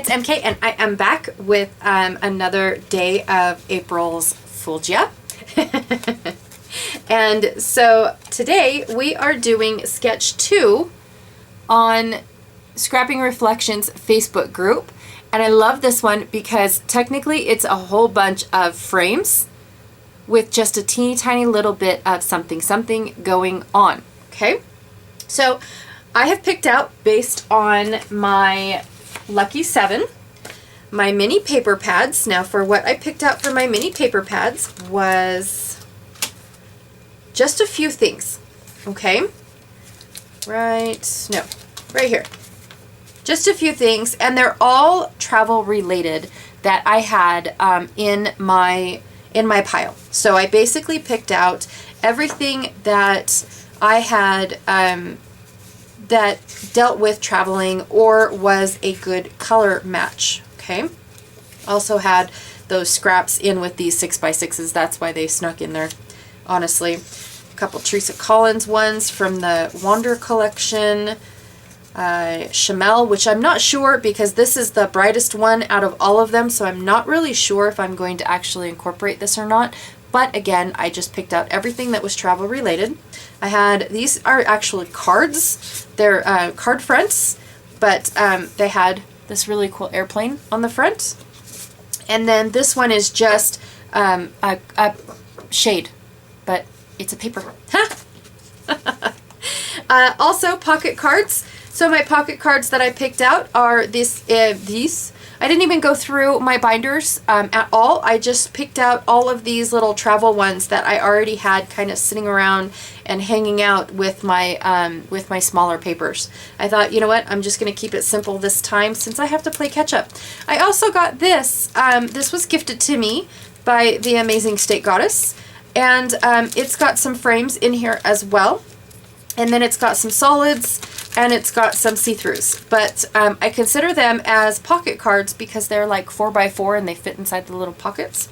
it's MK, and I am back with another day of April's Fooled Ya. And so today we are doing sketch 2 on Scrapping Reflections Facebook group. And I love this one because technically it's a whole bunch of frames with just a teeny tiny little bit of something going on. Okay, so I have picked out, based on my Lucky 7, my mini paper pads. Now for what I picked out for my mini paper pads was just a few things. Okay, right here. Just a few things, and they're all travel related that I had in my pile. So I basically picked out everything that I had that dealt with traveling or was a good color match. Okay. Also had those scraps in with these 6x6s. That's why they snuck in there, honestly. A couple Teresa Collins ones from the Wander collection. Chamel, which I'm not sure because this is the brightest one out of all of them, so I'm not really sure if I'm going to actually incorporate this or not. But again, I just picked out everything that was travel related. I had, these are actually cards. They're card fronts, but they had this really cool airplane on the front. And then this one is just a shade, but it's a paper. Also pocket cards. So my pocket cards that I picked out are these. I didn't even go through my binders at all. I just picked out all of these little travel ones that I already had kind of sitting around and hanging out with my smaller papers. I thought, you know what, I'm just going to keep it simple this time since I have to play catch up. I also got this. This was gifted to me by the amazing State Goddess, and it's got some frames in here as well. And then it's got some solids, and it's got some see-throughs. But I consider them as pocket cards because they're like 4x4 and they fit inside the little pockets.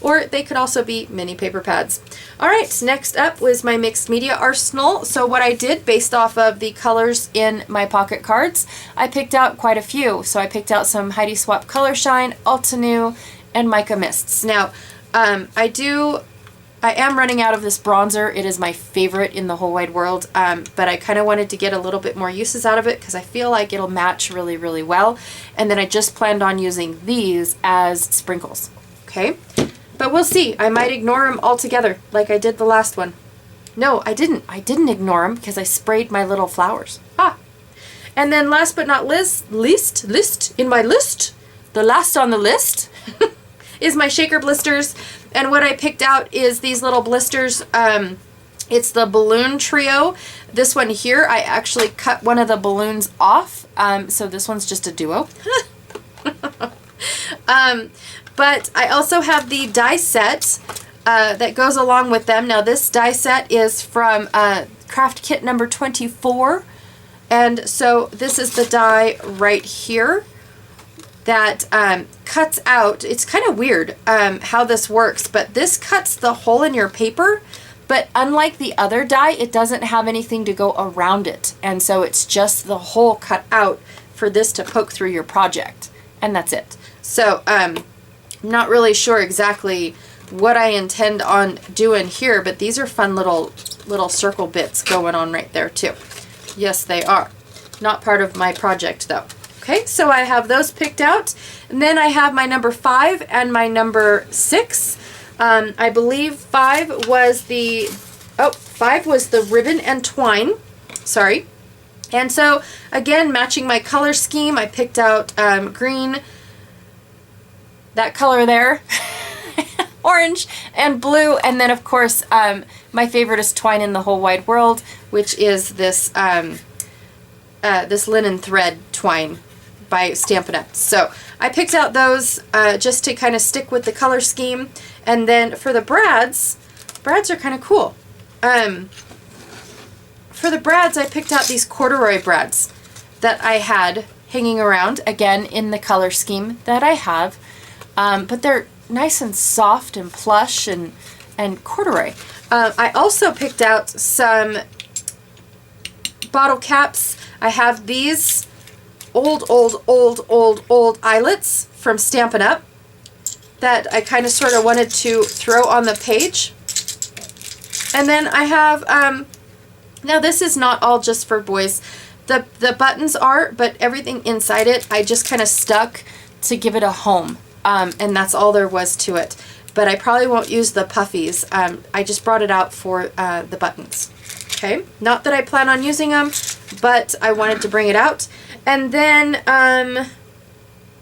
Or they could also be mini paper pads. All right, next up was my mixed media arsenal. So what I did based off of the colors in my pocket cards, I picked out quite a few. So I picked out some Heidi Swapp Color Shine, Altenew, and Mica Mists. Now, I am running out of this bronzer. It is my favorite in the whole wide world, but I kind of wanted to get a little bit more uses out of it because I feel like it'll match really, really well. And then I just planned on using these as sprinkles, okay? But we'll see. I might ignore them altogether like I did the last one. No, I didn't. I didn't ignore them because I sprayed my little flowers. And then last but not least, the last on the list is my shaker blisters. And what I picked out is these little blisters. It's the balloon trio. This one here, I actually cut one of the balloons off. So this one's just a duo. But I also have the die set that goes along with them. Now this die set is from Craft Kit number 24. And so this is the die right here that cuts out. It's kind of weird how this works, but this cuts the hole in your paper, but unlike the other die, it doesn't have anything to go around it, and so it's just the hole cut out for this to poke through your project, and that's it. So I'm not really sure exactly what I intend on doing here, but these are fun little circle bits going on right there too. Yes, they are. Not part of my project though. Okay, so I have those picked out, and then I have my number 5 and my number 6. I believe 5 was the ribbon and twine. Sorry. And so again, matching my color scheme, I picked out green, that color there, orange and blue, and then of course my favorite is twine in the whole wide world, which is this this linen thread twine by Stampin' Up. So I picked out those just to kind of stick with the color scheme. And then for the brads are kind of cool. For the brads, I picked out these corduroy brads that I had hanging around, again in the color scheme that I have. But they're nice and soft and plush and corduroy. I also picked out some bottle caps. I have these old eyelets from Stampin' Up! That I kind of sort of wanted to throw on the page. And then I have, now this is not all just for boys. The buttons are, but everything inside it, I just kind of stuck to give it a home. And that's all there was to it. But I probably won't use the puffies. I just brought it out for the buttons. Okay, not that I plan on using them, but I wanted to bring it out. And then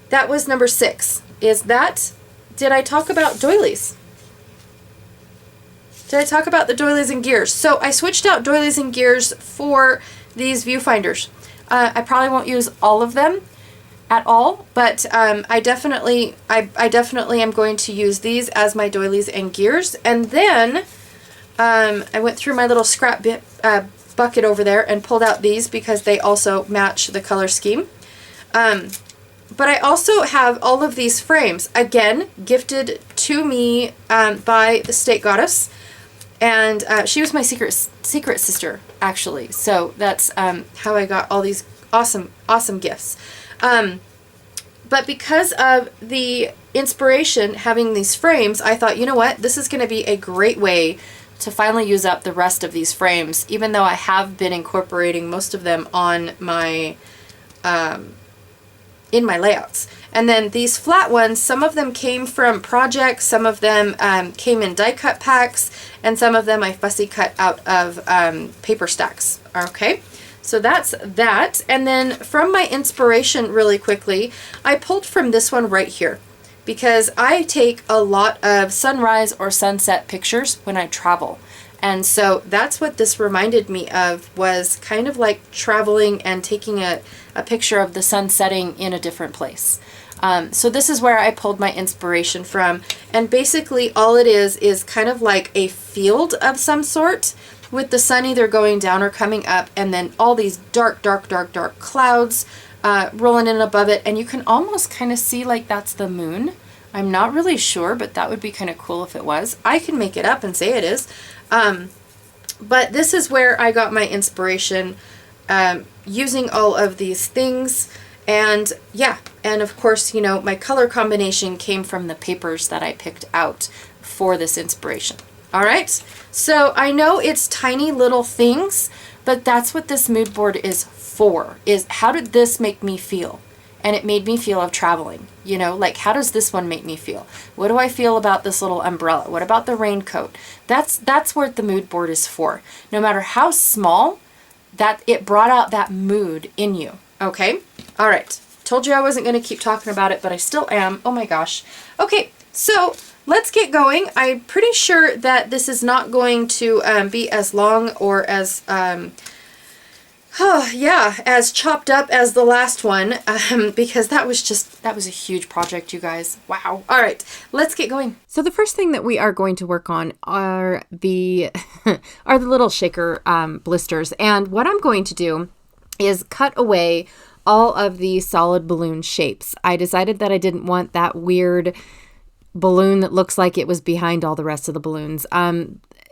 that was number 6. Did I talk about doilies? Did I talk about the doilies and gears? So I switched out doilies and gears for these viewfinders. I probably won't use all of them at all, but I definitely am going to use these as my doilies and gears. And then I went through my little scrap bucket over there and pulled out these because they also match the color scheme. But I also have all of these frames, again, gifted to me by the State Goddess. And she was my secret sister, actually. So that's how I got all these awesome gifts. But because of the inspiration having these frames, I thought, you know what, this is going to be a great way to finally use up the rest of these frames, even though I have been incorporating most of them on my in my layouts. And then these flat ones, some of them came from projects, some of them came in die cut packs, and some of them I fussy cut out of paper stacks. Okay, so that's that. And then from my inspiration really quickly, I pulled from this one right here, because I take a lot of sunrise or sunset pictures when I travel. And so that's what this reminded me of, was kind of like traveling and taking a picture of the sun setting in a different place. So this is where I pulled my inspiration from. And basically all it is kind of like a field of some sort, with the sun either going down or coming up, and then all these dark clouds rolling in above it. And you can almost kind of see like that's the moon. I'm not really sure, but that would be kind of cool if it was. I can make it up and say it is. But this is where I got my inspiration, using all of these things. And yeah, and of course, you know, my color combination came from the papers that I picked out for this inspiration. All right, so I know it's tiny little things, but that's what this mood board is for, is how did this make me feel? And it made me feel of traveling, you know, like how does this one make me feel? What do I feel about this little umbrella? What about the raincoat? That's what the mood board is for. No matter how small, that it brought out that mood in you. Okay, all right. Told you I wasn't going to keep talking about it, but I still am. Oh my gosh. Okay, so let's get going. I'm pretty sure that this is not going to be as long or as as chopped up as the last one, because that was a huge project, you guys. Wow. All right, let's get going. So the first thing that we are going to work on are the little shaker blisters. And what I'm going to do is cut away all of the solid balloon shapes. I decided that I didn't want that weird balloon that looks like it was behind all the rest of the balloons.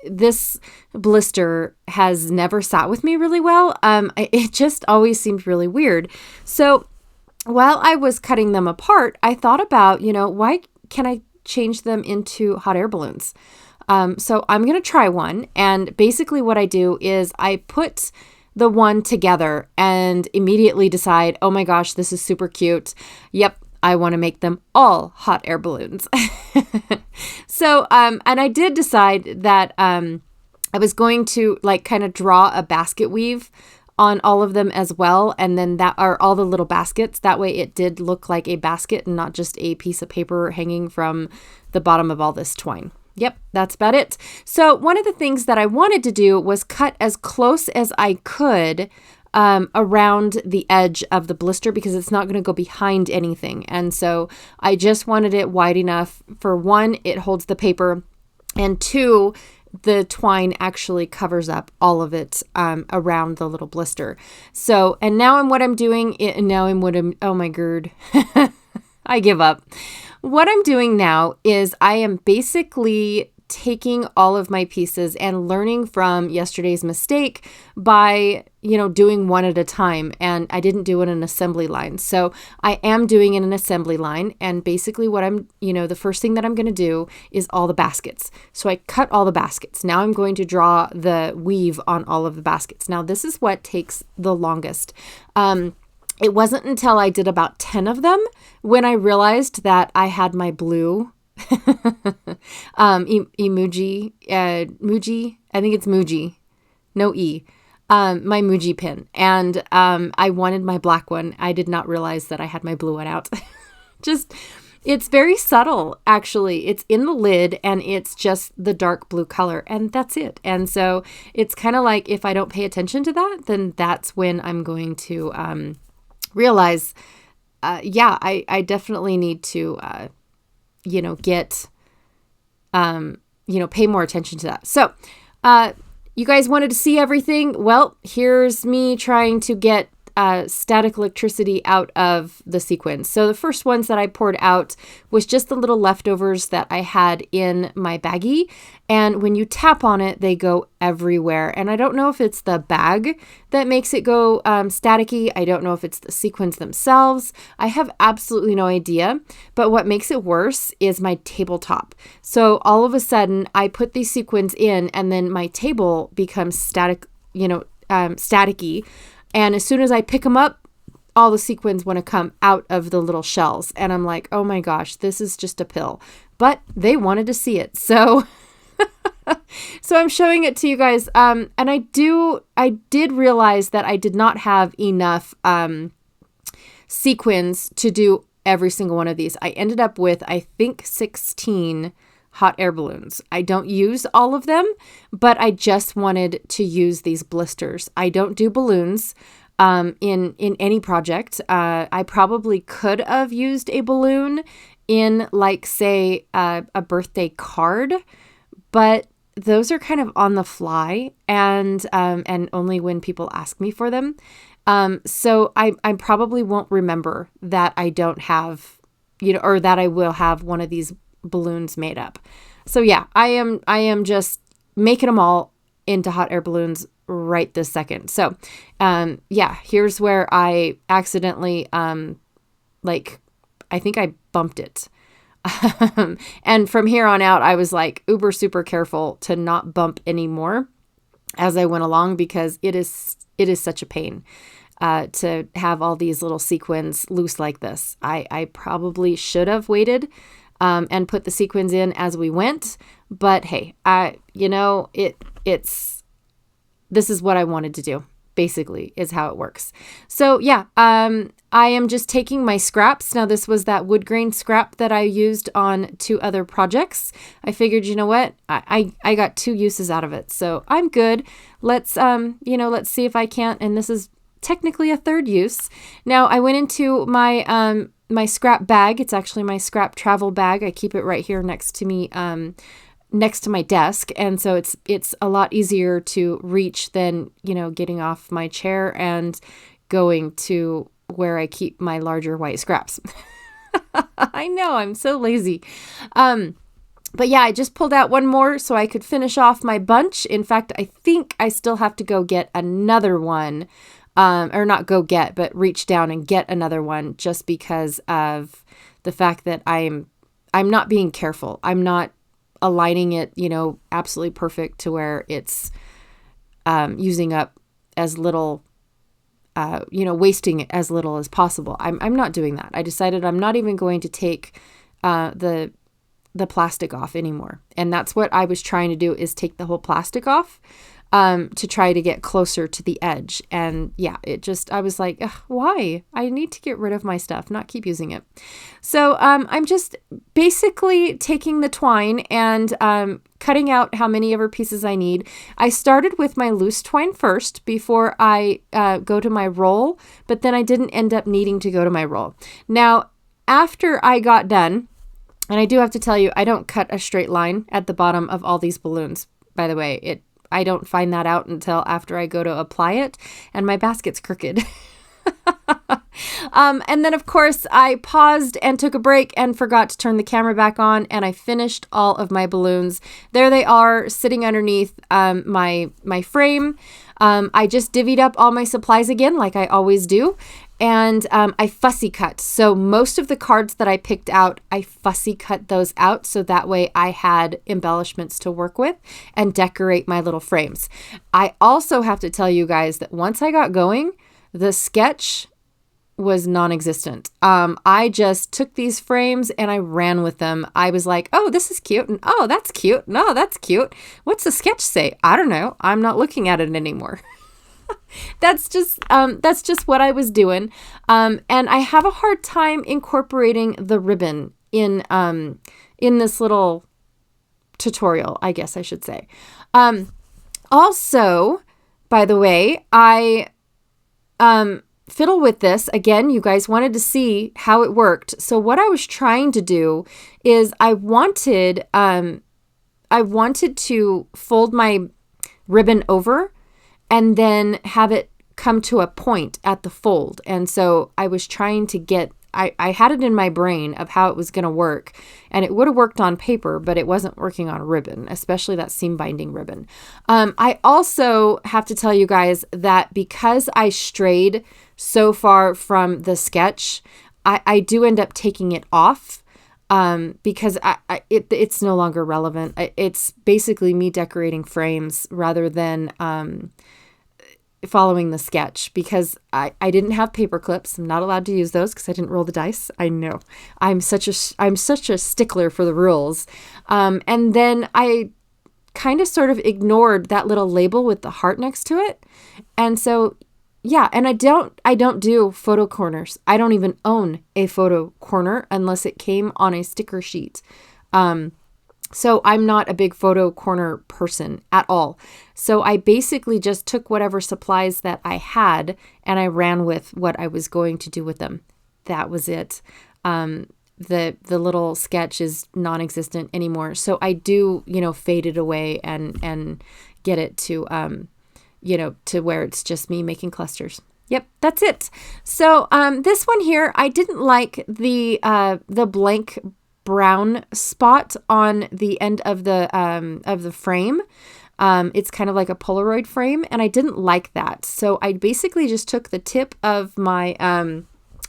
This blister has never sat with me really well. It just always seemed really weird. So while I was cutting them apart, I thought about, you know, why can I change them into hot air balloons? So I'm going to try one. And basically what I do is I put the one together and immediately decide, oh my gosh, this is super cute. Yep. I want to make them all hot air balloons. So, and I did decide that I was going to like kind of draw a basket weave on all of them as well. And then that are all the little baskets. That way it did look like a basket and not just a piece of paper hanging from the bottom of all this twine. Yep, that's about it. So one of the things that I wanted to do was cut as close as I could around the edge of the blister, because it's not going to go behind anything. And so I just wanted it wide enough for, one, it holds the paper, and two, the twine actually covers up all of it around the little blister. So, and now what I'm doing, oh my god, I give up. What I'm doing now is I am basically taking all of my pieces and learning from yesterday's mistake by, doing one at a time. And I didn't do it in an assembly line. So I am doing it in an assembly line. And basically what the first thing that I'm going to do is all the baskets. So I cut all the baskets. Now I'm going to draw the weave on all of the baskets. Now this is what takes the longest. It wasn't until I did about 10 of them when I realized that I had my blue emoji, Muji, I think it's Muji, no E, my Muji pin. And I wanted my black one. I did not realize that I had my blue one out. It's very subtle, actually. It's in the lid and it's just the dark blue color and that's it. And so it's kind of like if I don't pay attention to that, then that's when I'm going to realize, I definitely need to, pay more attention to that. So, you guys wanted to see everything. Well, here's me trying to get static electricity out of the sequins. So the first ones that I poured out was just the little leftovers that I had in my baggie. And when you tap on it, they go everywhere. And I don't know if it's the bag that makes it go staticky. I don't know if it's the sequins themselves. I have absolutely no idea. But what makes it worse is my tabletop. So all of a sudden, I put these sequins in and then my table becomes static, staticky. And as soon as I pick them up, all the sequins want to come out of the little shells. And I'm like, oh my gosh, this is just a pill. But they wanted to see it. So I'm showing it to you guys. And I did realize that I did not have enough sequins to do every single one of these. I ended up with, I think, 16 hot air balloons. I don't use all of them, but I just wanted to use these blisters. I don't do balloons in any project. I probably could have used a balloon in, like, say, a birthday card, but those are kind of on the fly and only when people ask me for them. So I probably won't remember that I don't have, or that I will have one of these balloons made up. So yeah, I am just making them all into hot air balloons right this second. So here's where I accidentally I think I bumped it. And from here on out, I was like uber super careful to not bump anymore as I went along, because it is such a pain to have all these little sequins loose like this. I probably should have waited and put the sequins in as we went. But hey, this is what I wanted to do, basically, is how it works. So yeah, I am just taking my scraps. Now, this was that wood grain scrap that I used on 2 other projects. I figured, you know what? I got 2 uses out of it. So I'm good. Let's see if I can't. And this is technically a 3rd use. Now, I went into my my scrap bag. It's actually my scrap travel bag. I keep it right here next to me, next to my desk. And so it's a lot easier to reach than, getting off my chair and going to where I keep my larger white scraps. I know, I'm so lazy. But yeah, I just pulled out one more so I could finish off my bunch. In fact, I think I still have to go get another one. Or not go get, but reach down and get another one, just because of the fact that I'm not being careful. I'm not aligning it, absolutely perfect to where it's using up as little, wasting as little as possible. I'm not doing that. I decided I'm not even going to take the plastic off anymore. And that's what I was trying to do, is take the whole plastic off. To try to get closer to the edge. And yeah, I was like, why? I need to get rid of my stuff, not keep using it. So I'm just basically taking the twine and cutting out how many ever pieces I need. I started with my loose twine first before I go to my roll, but then I didn't end up needing to go to my roll. Now, after I got done, and I do have to tell you, I don't cut a straight line at the bottom of all these balloons, by the way. I don't find that out until after I go to apply it and my basket's crooked. And then, of course, I paused and took a break and forgot to turn the camera back on, and I finished all of my balloons. There they are, sitting underneath my frame. I just divvied up all my supplies again, like I always do, and I fussy cut. So most of the cards that I picked out, I fussy cut those out, so that way I had embellishments to work with and decorate my little frames. I also have to tell you guys that once I got going, the sketch was non-existent. I just took these frames and I ran with them. I was like, oh, this is cute. And oh, that's cute. No, that's cute. What's the sketch say? I don't know. I'm not looking at it anymore. That's just what I was doing. And I have a hard time incorporating the ribbon in this little tutorial, I guess I should say. Also, by the way, I fiddle with this. Again, you guys wanted to see how it worked. So what I was trying to do is I wanted to fold my ribbon over and then have it come to a point at the fold. And so I was trying to get, I had it in my brain of how it was going to work, and it would have worked on paper, but it wasn't working on ribbon, especially that seam binding ribbon. I also have to tell you guys that because I strayed so far from the sketch, I do end up taking it off because it's no longer relevant. It's basically me decorating frames rather than following the sketch, because I didn't have paper clips. I'm not allowed to use those because I didn't roll the dice. I know I'm such a stickler for the rules. And then I kind of sort of ignored that little label with the heart next to it. And so, yeah, and I don't do photo corners. I don't even own a photo corner unless it came on a sticker sheet. So I'm not a big photo corner person at all. So I basically just took whatever supplies that I had and I ran with what I was going to do with them. That was it. The little sketch is non-existent anymore. So I do, fade it away and get it to, to where it's just me making clusters. Yep, that's it. So this one here, I didn't like the blank brown spot on the end of the frame. It's kind of like a Polaroid frame, and I didn't like that. So I basically just took the tip of my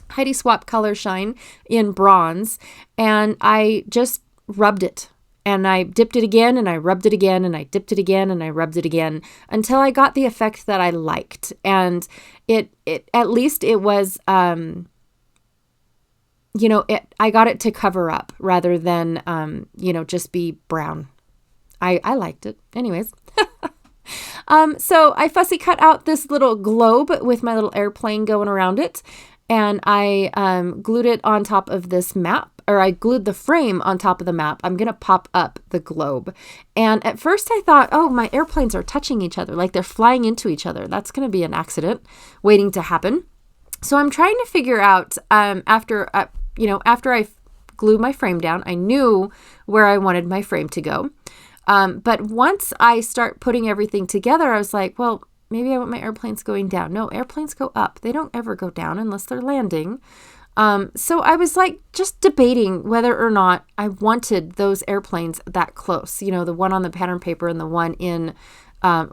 Heidi Swap Color Shine in bronze, and I just rubbed it. And I dipped it again, and I rubbed it again, and I dipped it again, and I rubbed it again until I got the effect that I liked. And it at least it was I got it to cover up rather than, just be brown. I liked it. Anyways. So I fussy cut out this little globe with my little airplane going around it. And I glued it on top of this map, or I glued the frame on top of the map. I'm going to pop up the globe. And at first I thought, oh, my airplanes are touching each other, like they're flying into each other. That's going to be an accident waiting to happen. So I'm trying to figure out, after I glued my frame down, I knew where I wanted my frame to go. But once I start putting everything together, I was like, well, maybe I want my airplanes going down. No, airplanes go up. They don't ever go down unless they're landing. So I was like just debating whether or not I wanted those airplanes that close, the one on the pattern paper and the one in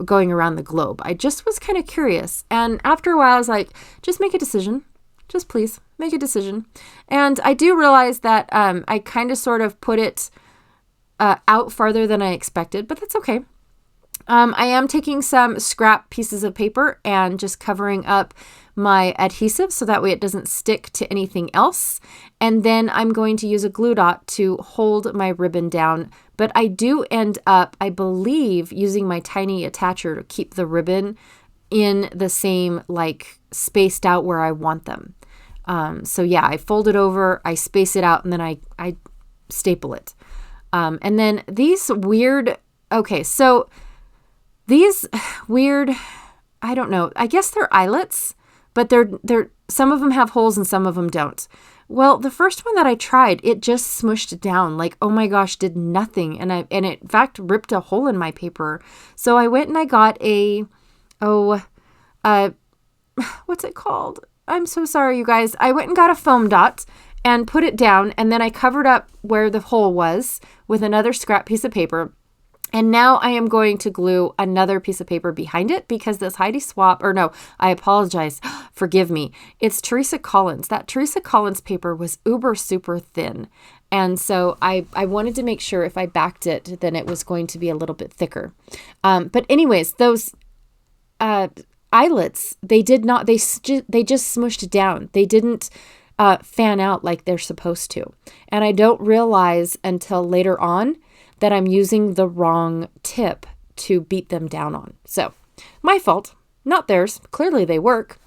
going around the globe. I just was kind of curious. And after a while, I was like, just make a decision. Just please make a decision. And I do realize that I kind of sort of put it out farther than I expected, but that's okay. I am taking some scrap pieces of paper and just covering up my adhesive so that way it doesn't stick to anything else. And then I'm going to use a glue dot to hold my ribbon down. But I do end up, I believe, using my tiny attacher to keep the ribbon in the same, spaced out where I want them. So yeah, I fold it over, I space it out, and then I staple it. And then these weird, I don't know, I guess they're eyelets, but they're some of them have holes and some of them don't. Well, the first one that I tried, it just smushed down, oh my gosh, did nothing. And it in fact ripped a hole in my paper. So I went and I got what's it called? I'm so sorry, you guys. I went and got a foam dot and put it down, and then I covered up where the hole was with another scrap piece of paper. And now I am going to glue another piece of paper behind it because this Heidi Swapp, or no, I apologize, forgive me. It's Teresa Collins. That Teresa Collins paper was uber super thin. And so I wanted to make sure if I backed it, then it was going to be a little bit thicker. But anyways, those eyelets, they did not, they just smushed down. They didn't fan out like they're supposed to. And I don't realize until later on that I'm using the wrong tip to beat them down on. So my fault, not theirs. Clearly they work.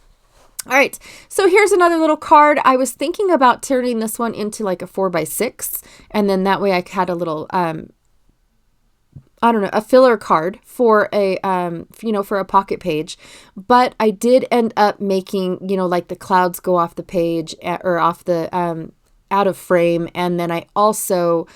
All right, so here's another little card. I was thinking about turning this one into like a 4x6, and then that way I had a little, I don't know, a filler card for a, for a pocket page. But I did end up making, like the clouds go off the page or off the, out of frame. And then I also,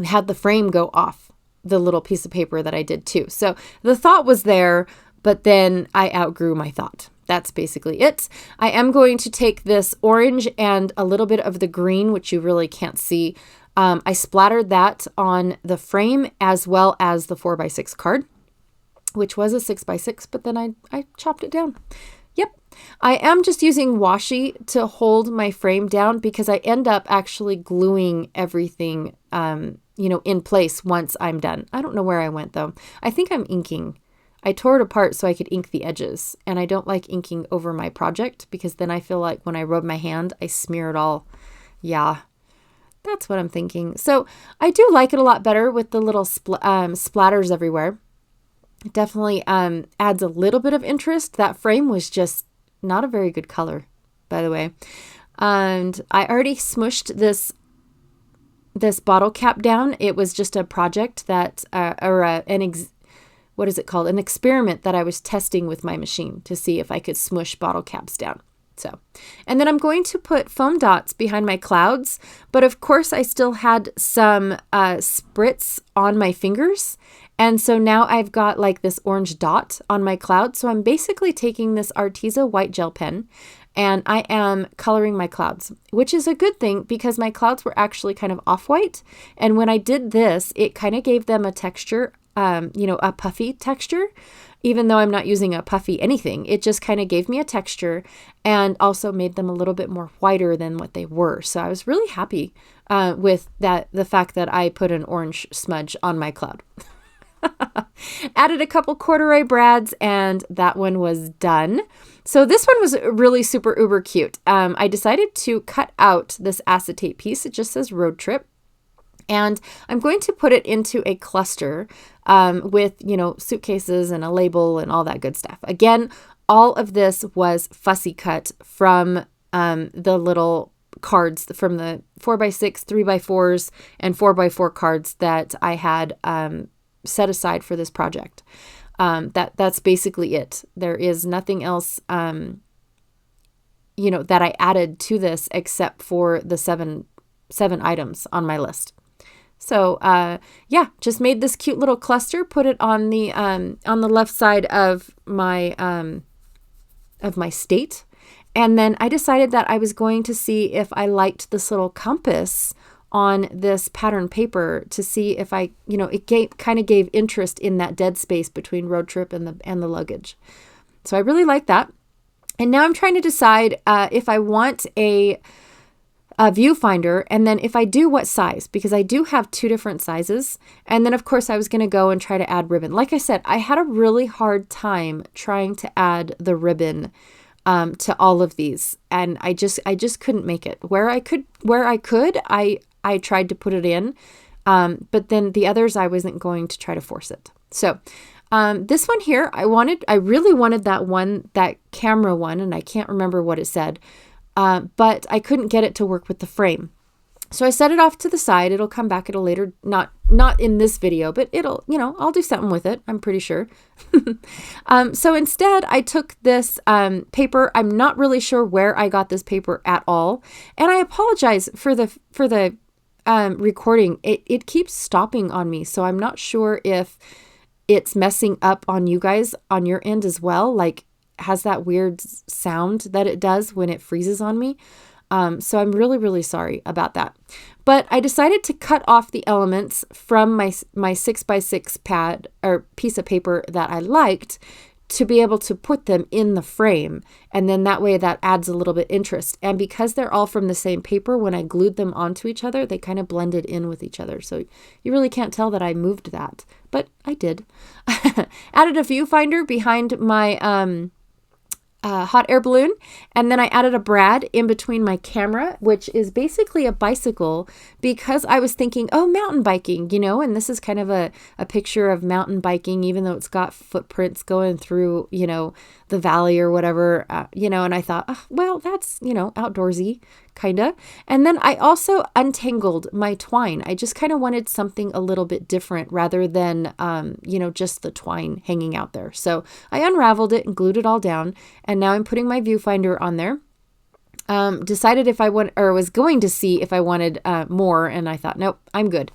had the frame go off the little piece of paper that I did too. So the thought was there, but then I outgrew my thought. That's basically it. I am going to take this orange and a little bit of the green, which you really can't see. I splattered that on the frame as well as the 4x6 card, which was a 6x6, but then I chopped it down. Yep. I am just using washi to hold my frame down because I end up actually gluing everything, in place once I'm done. I don't know where I went though. I think I'm inking. I tore it apart so I could ink the edges, and I don't like inking over my project because then I feel like when I rub my hand, I smear it all. Yeah, that's what I'm thinking. So I do like it a lot better with the little splatters everywhere. It definitely adds a little bit of interest. That frame was just not a very good color, by the way. And I already smushed this bottle cap down. It was just a project that, what is it called? An experiment that I was testing with my machine to see if I could smush bottle caps down. So, and then I'm going to put foam dots behind my clouds, but of course I still had some spritz on my fingers. And so now I've got like this orange dot on my cloud. So I'm basically taking this Arteza white gel pen and I am coloring my clouds, which is a good thing because my clouds were actually kind of off-white. And when I did this, it kind of gave them a texture, a puffy texture, even though I'm not using a puffy anything. It just kind of gave me a texture and also made them a little bit more whiter than what they were. So I was really happy with the fact that I put an orange smudge on my cloud. Added a couple corduroy brads and that one was done. So this one was really super uber cute. I decided to cut out this acetate piece. It just says road trip. And I'm going to put it into a cluster with, suitcases and a label and all that good stuff. Again, all of this was fussy cut from the little cards from the 4x6, 3x4s, and 4x4 cards that I had set aside for this project. That's basically it. There is nothing else, that I added to this except for the seven items on my list. So, just made this cute little cluster, put it on the left side of my state. And then I decided that I was going to see if I liked this little compass on this pattern paper to see if I, it kind of gave interest in that dead space between road trip and the luggage. So I really like that. And now I'm trying to decide if I want a viewfinder, and then if I do, what size, because I do have 2 different sizes. And then of course I was going to go and try to add ribbon. Like I said, I had a really hard time trying to add the ribbon to all of these, and I just couldn't make it. Where I could, I tried to put it in, but then the others I wasn't going to try to force it. So this one here, I really wanted that camera one, and I can't remember what it said. But I couldn't get it to work with the frame. So I set it off to the side. It'll come back at a later, not in this video, but it'll, I'll do something with it, I'm pretty sure. So instead I took this paper. I'm not really sure where I got this paper at all. And I apologize for the recording. It keeps stopping on me. So I'm not sure if it's messing up on you guys on your end as well. Like, has that weird sound that it does when it freezes on me. So I'm really, really sorry about that. But I decided to cut off the elements from my 6x6 pad or piece of paper that I liked to be able to put them in the frame. And then that way that adds a little bit interest. And because they're all from the same paper, when I glued them onto each other, they kind of blended in with each other. So you really can't tell that I moved that, but I did. Added a viewfinder behind my hot air balloon. And then I added a brad in between my camera, which is basically a bicycle, because I was thinking, oh, mountain biking, and this is kind of a picture of mountain biking, even though it's got footprints going through, the valley or whatever, and I thought, oh, well, that's, outdoorsy kind of. And then I also untangled my twine. I just kind of wanted something a little bit different rather than, just the twine hanging out there. So I unraveled it and glued it all down. And now I'm putting my viewfinder on there. Decided if I was going to see if I wanted more. And I thought, nope, I'm good.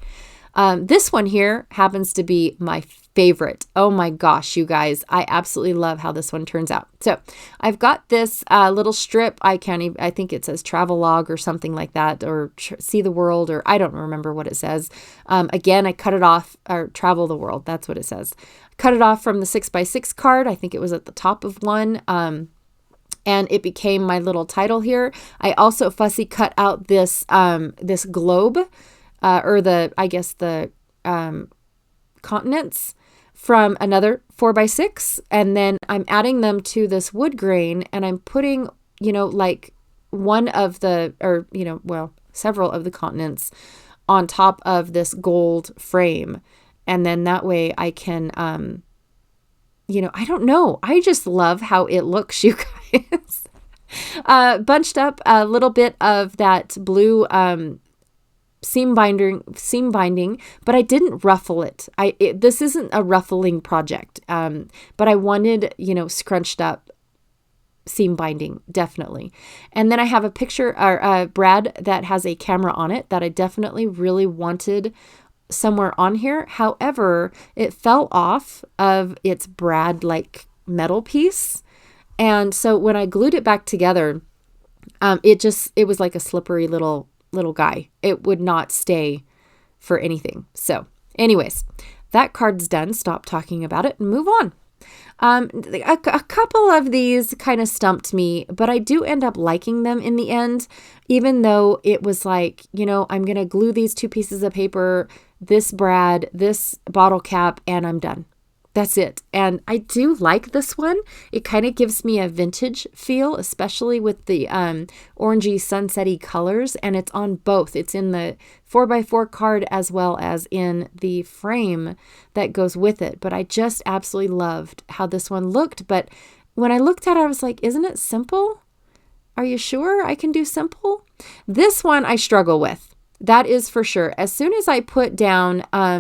This one here happens to be my favorite. Oh my gosh, you guys, I absolutely love how this one turns out. So I've got this little strip. I think it says travelogue or something like that, or see the world, or I don't remember what it says. Again, I cut it off, or travel the world. That's what it says. Cut it off from the 6x6 card. I think it was at the top of one. And it became my little title here. I also fussy cut out this globe, or the continents from another 4x6. And then I'm adding them to this wood grain, and I'm putting, like one of the, or, several of the continents on top of this gold frame. And then that way I can, I don't know. I just love how it looks, you guys. Bunched up a little bit of that blue, seam binding, but I didn't ruffle it. This isn't a ruffling project, but I wanted, scrunched up seam binding, definitely. And then I have a picture, or a brad that has a camera on it that I definitely really wanted somewhere on here. However, it fell off of its brad like metal piece. And so when I glued it back together, it was like a slippery little guy. It would not stay for anything. So anyways, that card's done. Stop talking about it and move on. A couple of these kind of stumped me, but I do end up liking them in the end, even though it was like, I'm going to glue these two pieces of paper, this brad, this bottle cap, and I'm done. That's it. And I do like this one. It kind of gives me a vintage feel, especially with the orangey sunsetty colors. And it's on both. It's in the 4x4 card as well as in the frame that goes with it. But I just absolutely loved how this one looked. But when I looked at it, I was like, isn't it simple? Are you sure I can do simple? This one I struggle with. That is for sure. As soon as I put down, I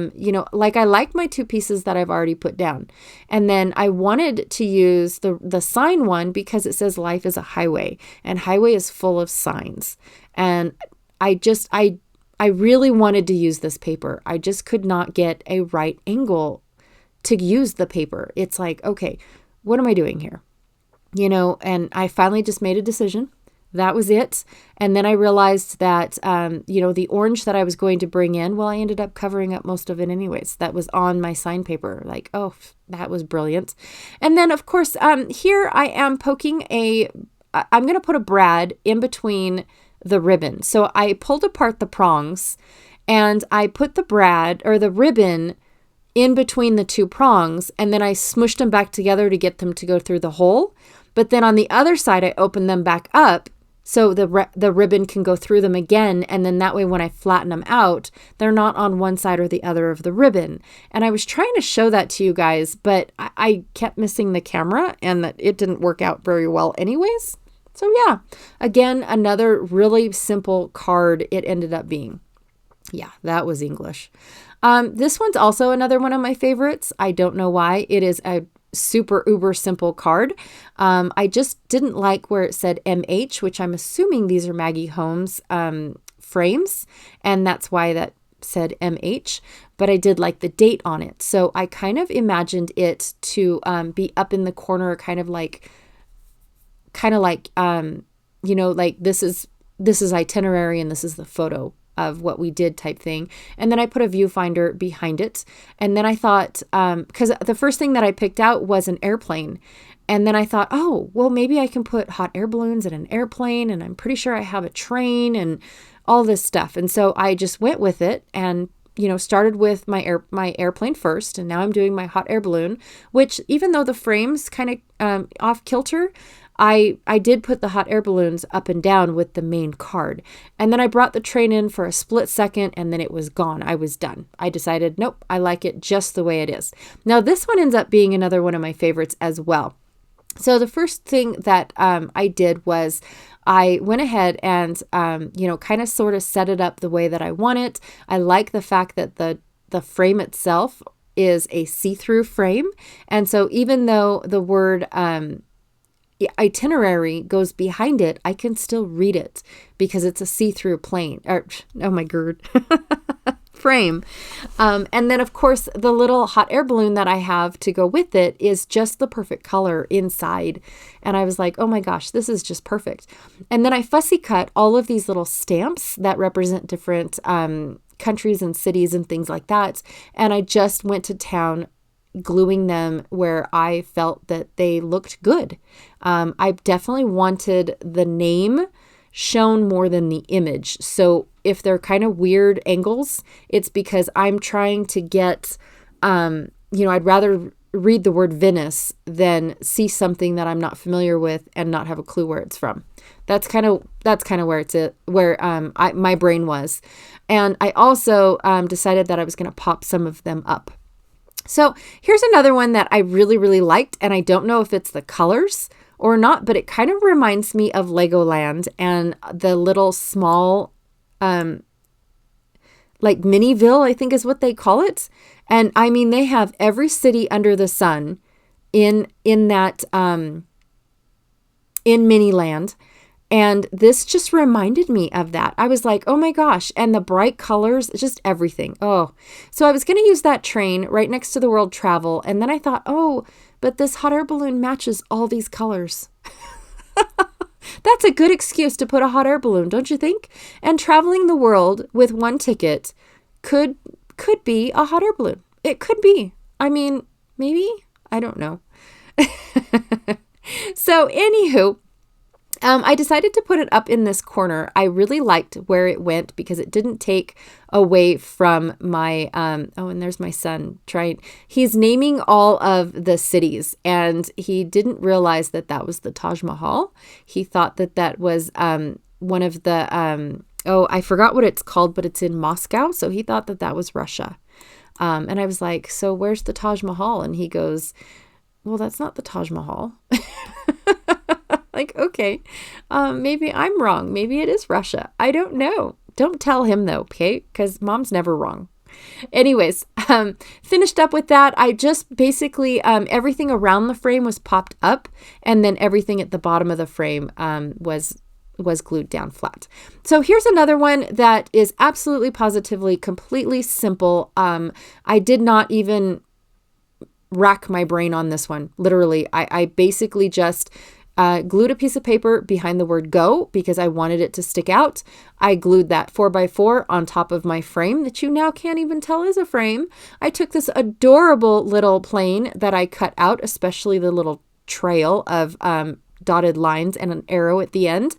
like my two pieces that I've already put down. And then I wanted to use the sign one because it says life is a highway, and highway is full of signs. And I really wanted to use this paper. I just could not get a right angle to use the paper. It's like, okay, what am I doing here? And I finally just made a decision. That was it. And then I realized that, the orange that I was going to bring in, well, I ended up covering up most of it anyways. That was on my sign paper. Like, oh, that was brilliant. And then, of course, here I am poking I'm going to put a brad in between the ribbon. So I pulled apart the prongs and I put the brad or the ribbon in between the two prongs. And then I smushed them back together to get them to go through the hole. But then on the other side, I opened them back up so the ribbon can go through them again. And then that way, when I flatten them out, they're not on one side or the other of the ribbon. And I was trying to show that to you guys, but I kept missing the camera and that it didn't work out very well anyways. So yeah, again, another really simple card it ended up being. Yeah, that was English. This one's also another one of my favorites. I don't know why. It is a super uber simple card. I just didn't like where it said MH, which I'm assuming these are Maggie Holmes frames, and that's why that said MH, but I did like the date on it. So I kind of imagined it to be up in the corner, kind of like kind of like, like this is itinerary and this is the photo of what we did type thing. And then I put a viewfinder behind it. And then I thought, because the first thing that I picked out was an airplane. And then I thought, oh, well, maybe I can put hot air balloons in an airplane. And I'm pretty sure I have a train and all this stuff. And so I just went with it and, started with my airplane first. And now I'm doing my hot air balloon, which even though the frame's kind of off kilter, I did put the hot air balloons up and down with the main card. And then I brought the train in for a split second and then it was gone. I was done. I decided, nope, I like it just the way it is. Now this one ends up being another one of my favorites as well. So the first thing that I did was I went ahead and, kind of sort of set it up the way that I want it. I like the fact that the frame itself is a see-through frame. And so even though the word itinerary goes behind it, I can still read it because it's a see-through frame. And then of course the little hot air balloon that I have to go with it is just the perfect color inside. And I was like, oh my gosh, this is just perfect. And then I fussy cut all of these little stamps that represent different countries and cities and things like that. And I just went to town gluing them where I felt that they looked good. I definitely wanted the name shown more than the image. So if they're kind of weird angles, it's because I'm trying to get, I'd rather read the word Venice than see something that I'm not familiar with and not have a clue where it's from. That's kind of where my brain was. And I also decided that I was going to pop some of them up. So here's another one that I really, really liked, and I don't know if it's the colors or not, but it kind of reminds me of Legoland and the little small, like Miniville, I think is what they call it. And I mean, they have every city under the sun in that, in Miniland. And this just reminded me of that. I was like, oh my gosh. And the bright colors, just everything. Oh, so I was going to use that train right next to the World Travel. And then I thought, oh, but this hot air balloon matches all these colors. That's a good excuse to put a hot air balloon, don't you think? And traveling the world with one ticket could be a hot air balloon. It could be. I mean, maybe, I don't know. So anywho, I decided to put it up in this corner. I really liked where it went because it didn't take away from my, and there's my son trying, he's naming all of the cities and he didn't realize that that was the Taj Mahal. He thought that that was one of the, I forgot what it's called, but it's in Moscow. So he thought that that was Russia. And I was like, so where's the Taj Mahal? And he goes, well, that's not the Taj Mahal. Like, okay, maybe I'm wrong. Maybe it is Russia. I don't know. Don't tell him though, okay? Because mom's never wrong. Anyways, finished up with that. I just basically, everything around the frame was popped up and then everything at the bottom of the frame was glued down flat. So here's another one that is absolutely positively completely simple. I did not even rack my brain on this one. Literally, I basically just glued a piece of paper behind the word go because I wanted it to stick out. I glued that 4x4 on top of my frame that you now can't even tell is a frame. I took this adorable little plane that I cut out, especially the little trail of dotted lines and an arrow at the end.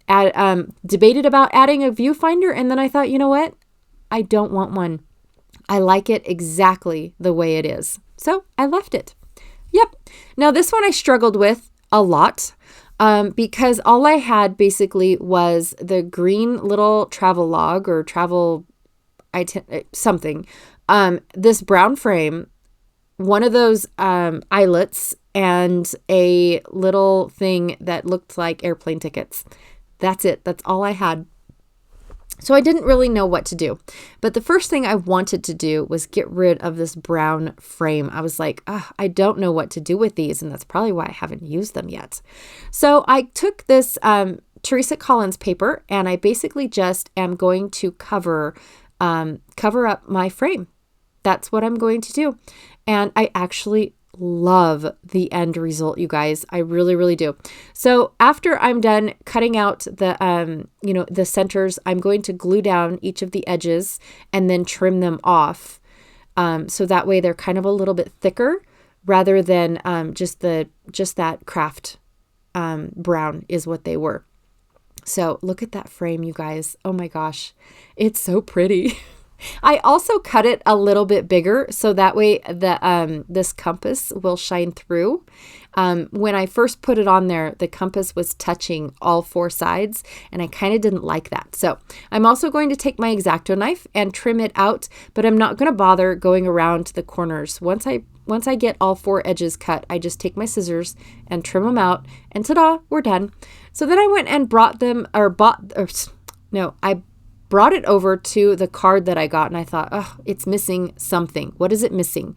Debated about adding a viewfinder, and then I thought, you know what? I don't want one. I like it exactly the way it is. So I left it. Yep. Now this one I struggled with a lot because all I had basically was the green little travel log or travel something. This brown frame, one of those eyelets, and a little thing that looked like airplane tickets. That's it. That's all I had. So I didn't really know what to do. But the first thing I wanted to do was get rid of this brown frame. I was like, I don't know what to do with these. And that's probably why I haven't used them yet. So I took this Teresa Collins paper and I basically just am going to cover up my frame. That's what I'm going to do. And I actually love the end result, you guys. I really, really do. So after I'm done cutting out the, the centers, I'm going to glue down each of the edges and then trim them off. So that way they're kind of a little bit thicker rather than just that craft brown is what they were. So look at that frame, you guys. Oh my gosh, it's so pretty. I also cut it a little bit bigger so that way the this compass will shine through. When I first put it on there, the compass was touching all four sides, and I kind of didn't like that. So I'm also going to take my X-Acto knife and trim it out, but I'm not going to bother going around the corners. Once I get all four edges cut, I just take my scissors and trim them out, and ta-da, we're done. So then I went and I brought it over to the card that I got, and I thought, oh, it's missing something. What is it missing?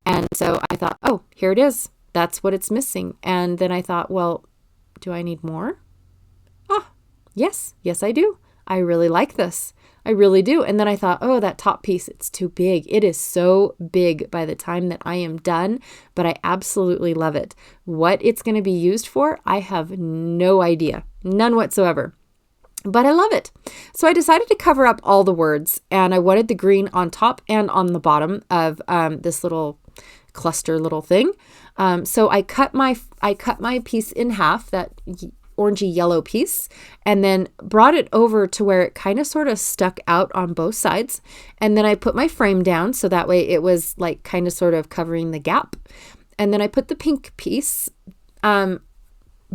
And so I thought, oh, here it is. That's what it's missing. And then I thought, well, do I need more? Ah, yes, I do. I really like this. I really do. And then I thought, oh, that top piece, it's too big. It is so big by the time that I am done, but I absolutely love it. What it's going to be used for, I have no idea. None whatsoever. But I love it. So I decided to cover up all the words, and I wanted the green on top and on the bottom of this little cluster little thing. So I cut my piece in half, that orangey yellow piece, and then brought it over to where it kind of sort of stuck out on both sides. And then I put my frame down so that way it was like kind of sort of covering the gap. And then I put the pink piece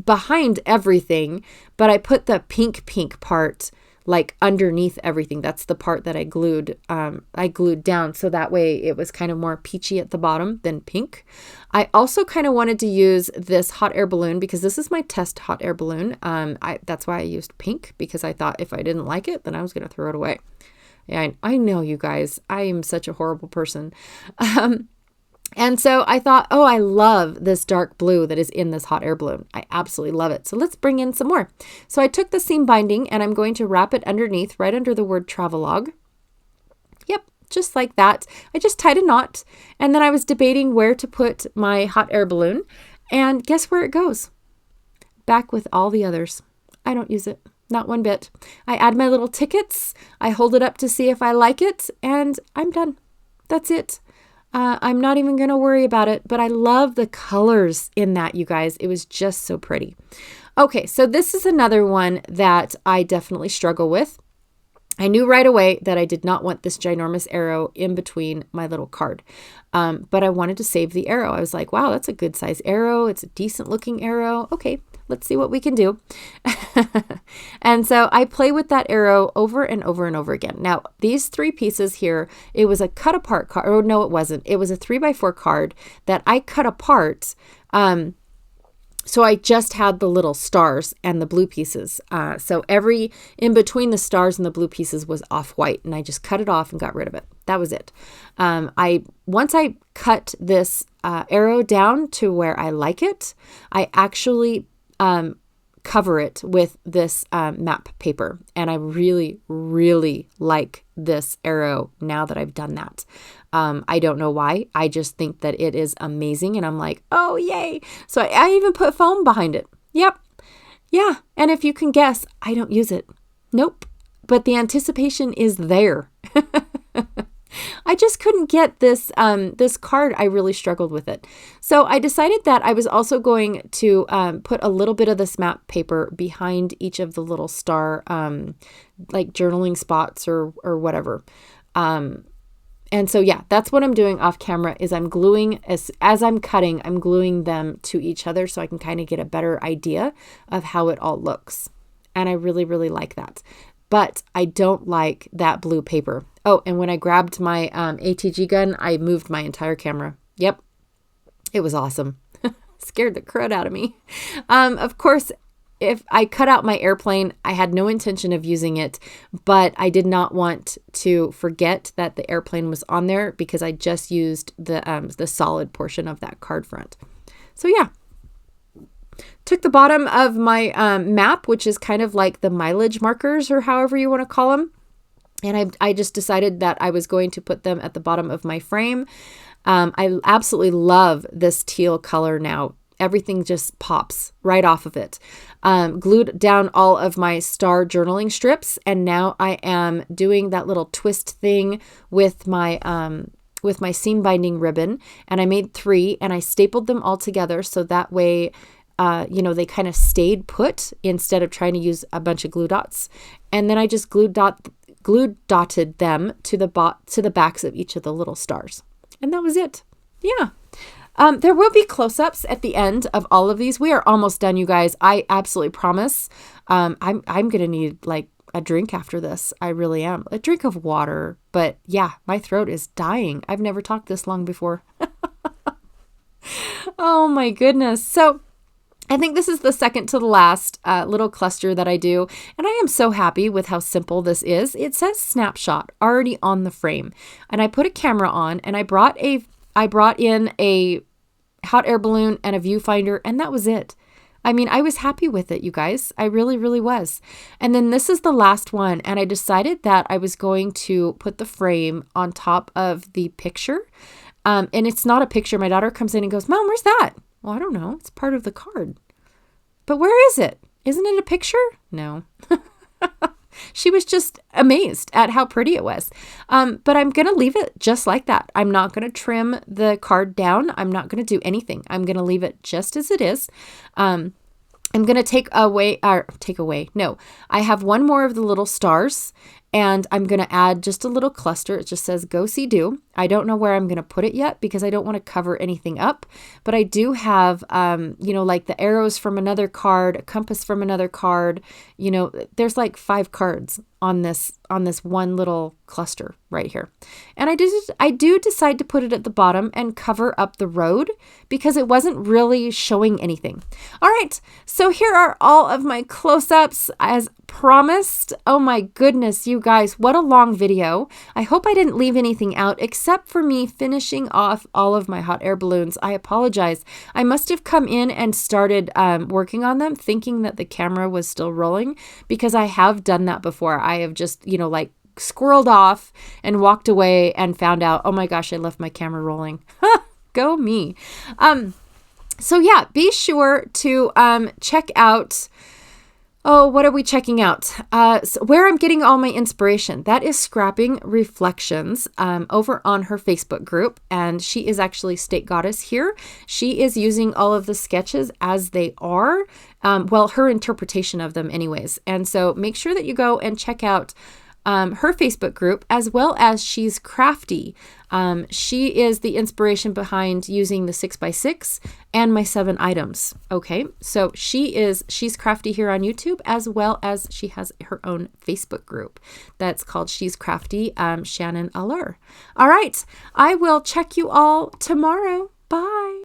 behind everything, but I put the pink part like underneath everything. That's the part that I glued down, so that way it was kind of more peachy at the bottom than pink. I also kind of wanted to use this hot air balloon because this is my test hot air balloon. That's why I used pink, because I thought if I didn't like it, then I was going to throw it away. Yeah, I know, you guys, I am such a horrible person. And so I thought, oh, I love this dark blue that is in this hot air balloon. I absolutely love it. So let's bring in some more. So I took the seam binding and I'm going to wrap it underneath, right under the word travelogue. Yep, just like that. I just tied a knot, and then I was debating where to put my hot air balloon, and guess where it goes? Back with all the others. I don't use it. Not one bit. I add my little tickets. I hold it up to see if I like it, and I'm done. That's it. I'm not even going to worry about it, but I love the colors in that, you guys. It was just so pretty. Okay, so this is another one that I definitely struggle with. I knew right away that I did not want this ginormous arrow in between my little card, but I wanted to save the arrow. I was like, wow, that's a good size arrow. It's a decent looking arrow. Okay, let's see what we can do. And so I play with that arrow over and over and over again. Now, these three pieces here, it was a cut apart card. Oh, no, it wasn't. It was a 3x4 card that I cut apart. So I just had the little stars and the blue pieces. So in between the stars and the blue pieces was off white, and I just cut it off and got rid of it. That was it. Once I cut this arrow down to where I like it, I actually cover it with this map paper. And I really, really like this arrow now that I've done that. I don't know why. I just think that it is amazing. And I'm like, oh, yay. So I even put foam behind it. Yep. Yeah. And if you can guess, I don't use it. Nope. But the anticipation is there. I just couldn't get this card. I really struggled with it. So I decided that I was also going to put a little bit of this map paper behind each of the little star, like journaling spots or whatever. And so, yeah, that's what I'm doing off camera is I'm gluing, as I'm cutting, I'm gluing them to each other so I can kind of get a better idea of how it all looks. And I really, really like that. But I don't like that blue paper. Oh, and when I grabbed my ATG gun, I moved my entire camera. Yep. It was awesome. Scared the crud out of me. Of course, if I cut out my airplane, I had no intention of using it, but I did not want to forget that the airplane was on there because I just used the solid portion of that card front. So yeah. Took the bottom of my map, which is kind of like the mileage markers or however you want to call them. And I just decided that I was going to put them at the bottom of my frame. I absolutely love this teal color now. Everything just pops right off of it. Glued down all of my star journaling strips, and now I am doing that little twist thing with my seam binding ribbon, and I made 3 and I stapled them all together so that way they kind of stayed put instead of trying to use a bunch of glue dots. And then I just glue dotted them to the backs of each of the little stars. And that was it. Yeah. There will be close-ups at the end of all of these. We are almost done, you guys. I absolutely promise. I'm going to need like a drink after this. I really am. A drink of water. But yeah, my throat is dying. I've never talked this long before. Oh my goodness. So I think this is the second to the last little cluster that I do, and I am so happy with how simple this is. It says snapshot already on the frame, and I put a camera on, and I brought in a hot air balloon and a viewfinder, and that was it. I mean, I was happy with it, you guys. I really, really was. And then this is the last one, and I decided that I was going to put the frame on top of the picture, and it's not a picture. My daughter comes in and goes, "Mom, where's that?" Well, I don't know. It's part of the card. But where is it? Isn't it a picture? No. She was just amazed at how pretty it was. But I'm going to leave it just like that. I'm not going to trim the card down. I'm not going to do anything. I'm going to leave it just as it is. I'm going to take away. No, I have one more of the little stars, and I'm going to add just a little cluster. It just says go see do. I don't know where I'm going to put it yet because I don't want to cover anything up, but I do have, like the arrows from another card, a compass from another card. There's like 5 cards on this one little cluster right here. And I do decide to put it at the bottom and cover up the road because it wasn't really showing anything. All right. So here are all of my close-ups as promised. Oh my goodness, you guys, what a long video. I hope I didn't leave anything out except for me finishing off all of my hot air balloons. I apologize. I must have come in and started working on them thinking that the camera was still rolling because I have done that before. I have just, squirreled off and walked away and found out, oh my gosh, I left my camera rolling. Go me. So yeah, be sure to check out. Oh, what are we checking out? So where I'm getting all my inspiration. That is Scrapping Reflections over on her Facebook group. And she is actually State Goddess here. She is using all of the sketches as they are. Her interpretation of them anyways. And so make sure that you go and check out her Facebook group, as well as She's Crafty. She is the inspiration behind using the 6x6 and my 7 items. Okay, so She's Crafty here on YouTube, as well as she has her own Facebook group that's called She's Crafty, Shannon Allure. All right, I will check you all tomorrow. Bye.